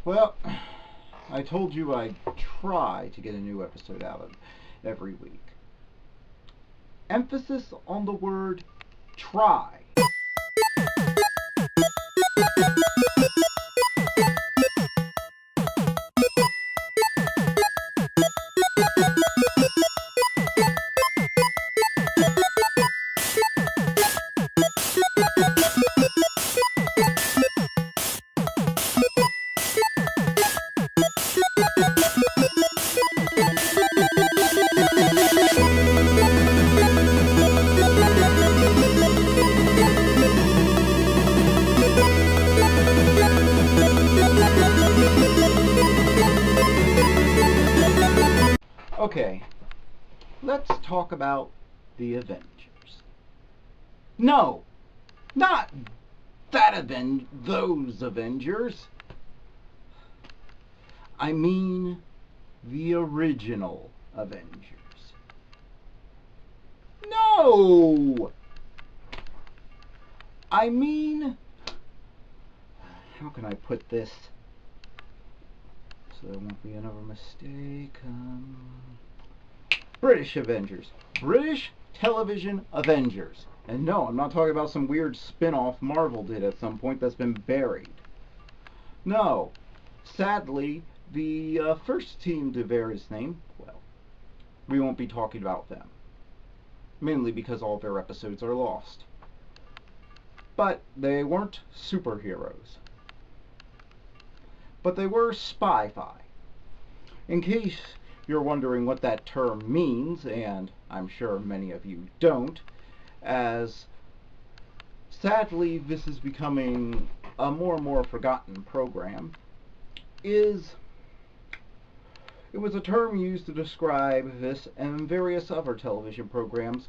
Well, I told you I'd try to get a new episode out of every week. Emphasis on the word try. Okay, let's talk about the Avengers. No, not those Avengers. I mean the original Avengers. No! I mean, how can I put this so there won't be another mistake? British Avengers. British television Avengers. And no, I'm not talking about some weird spin-off Marvel did at some point that's been buried. No. Sadly, the first team to bear his name, well, we won't be talking about them. Mainly because all their episodes are lost. But they weren't superheroes. But they were spy-fi. In case you're wondering what that term means, and I'm sure many of you don't, as sadly this is becoming a more and more forgotten program, it was a term used to describe this and various other television programs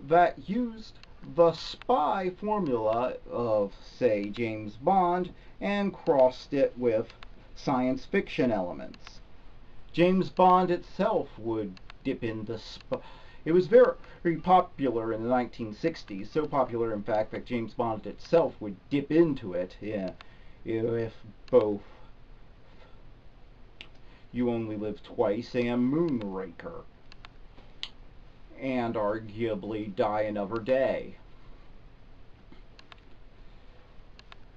that used the spy formula of, say, James Bond and crossed it with science fiction elements. James Bond itself would dip into it was very, very popular in the 1960s, so popular in fact that James Bond itself would dip into it, if both You Only Live Twice and Moonraker, and arguably Die Another Day.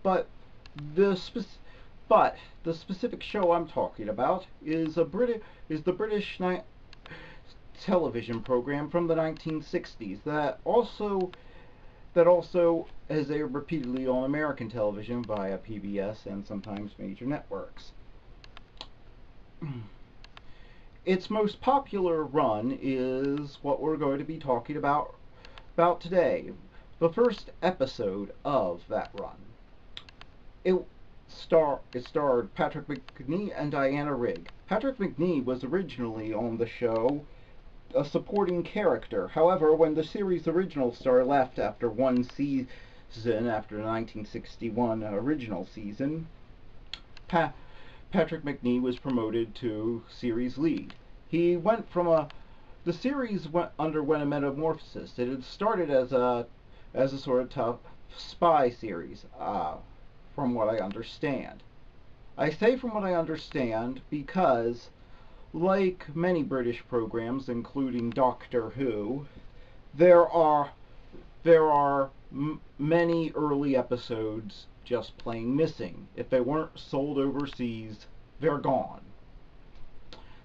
But the specific show I'm talking about is the British television program from the 1960s that also has aired repeatedly on American television via PBS and sometimes major networks. Its most popular run is what we're going to be talking about today, the first episode of that run. It starred Patrick Macnee and Diana Rigg. Patrick Macnee was originally on the show a supporting character. However, when the series' original star left after one season, after the 1961 original season, Patrick Macnee was promoted to series lead. He went from the series underwent a metamorphosis. It had started as a sort of tough spy series, from what I understand. I say from what I understand because, like many British programs, including Doctor Who, there are many early episodes just plain missing. If they weren't sold overseas, they're gone.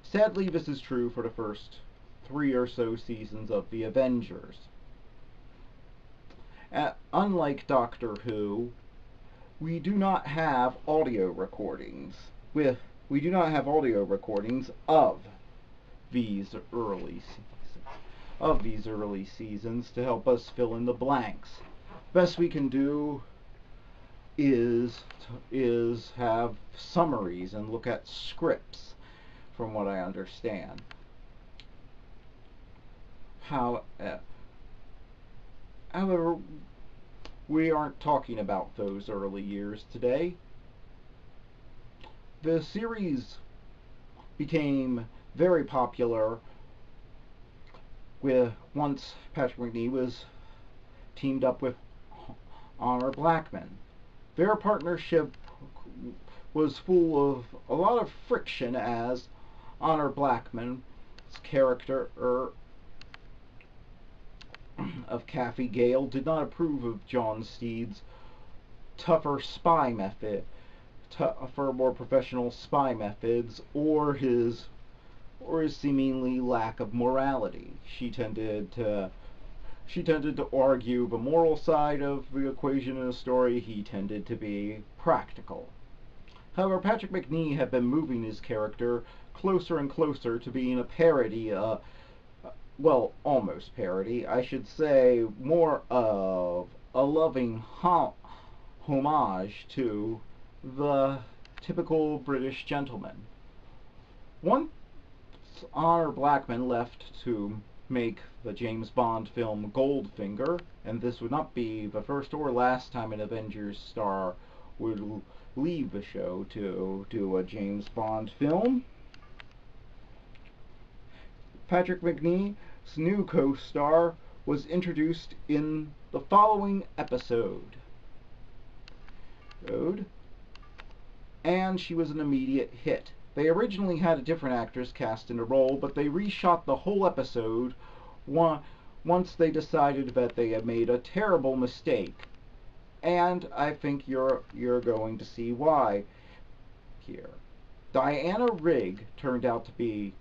Sadly, this is true for the first 3 or so seasons of the Avengers. Unlike Doctor Who, we do not have audio recordings of these early seasons to help us fill in the blanks. Best we can do is have summaries and look at scripts, from what I understand. However, we aren't talking about those early years today. The series became very popular once Patrick Macnee was teamed up with Honor Blackman. Their partnership was full of a lot of friction, as Honor Blackman's character of Kathy Gale did not approve of John Steed's tougher spy method, tougher, more professional spy methods, or his seemingly lack of morality. She tended to argue the moral side of the equation in a story. He tended to be practical. However, Patrick Macnee had been moving his character closer and closer to being a parody, well, almost parody, I should say, more of a loving homage to the typical British gentleman. Once Honor Blackman left to make the James Bond film Goldfinger, and this would not be the first or last time an Avengers star would leave the show to do a James Bond film, Patrick Macnee's new co-star was introduced in the following episode, and she was an immediate hit. They originally had a different actress cast in the role, but they reshot the whole episode once they decided that they had made a terrible mistake. And I think you're going to see why here. Diana Rigg turned out to be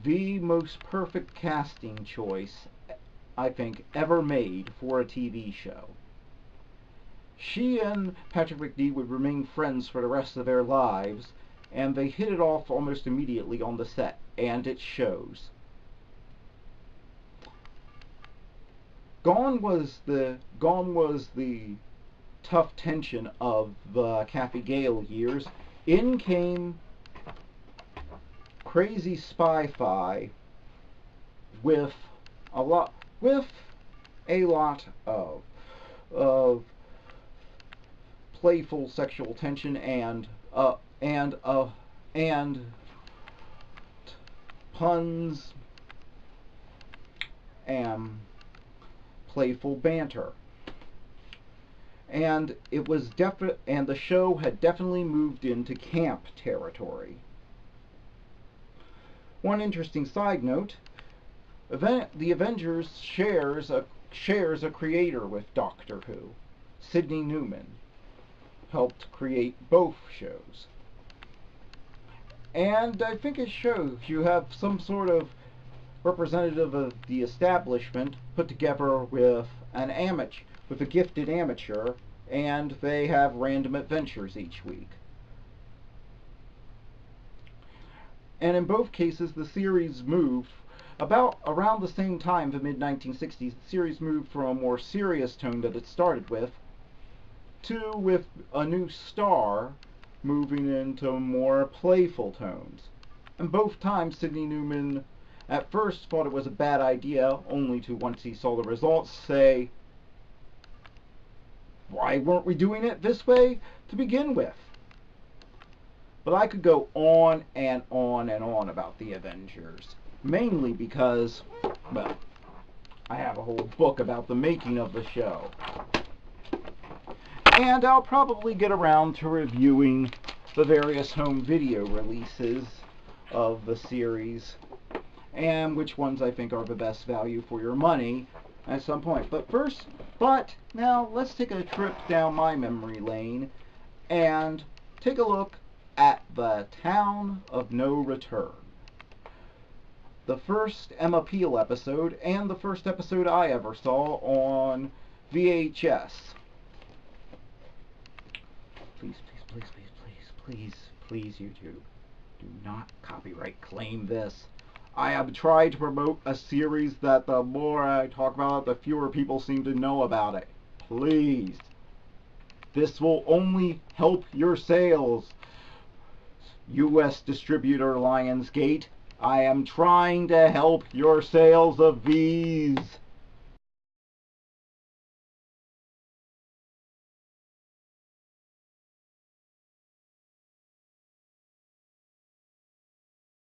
the most perfect casting choice, I think, ever made for a TV show. She and Patrick Macnee would remain friends for the rest of their lives, and they hit it off almost immediately on the set, and it shows. Gone was the tough tension of the Kathy Gale years. In came crazy spy-fi with a lot of playful sexual tension and puns and playful banter. And the show had definitely moved into camp territory. One interesting side note: the Avengers shares a creator with Doctor Who. Sidney Newman helped create both shows. And I think it shows you have some sort of representative of the establishment put together with a gifted amateur, and they have random adventures each week. And in both cases, the series moved around the same time, the mid-1960s. The series moved from a more serious tone that it started with a new star moving into more playful tones. And both times, Sidney Newman at first thought it was a bad idea, only to, once he saw the results, say, why weren't we doing it this way to begin with? But I could go on and on and on about the Avengers, mainly because, well, I have a whole book about the making of the show. And I'll probably get around to reviewing the various home video releases of the series, and which ones I think are the best value for your money at some point. But now let's take a trip down my memory lane and take a look at the Town of No Return. The first Emma Peel episode, and the first episode I ever saw on VHS. Please, YouTube, do not copyright claim this. I have tried to promote a series that the more I talk about it, the fewer people seem to know about it. Please. This will only help your sales. U.S. distributor Lionsgate, I am trying to help your sales of these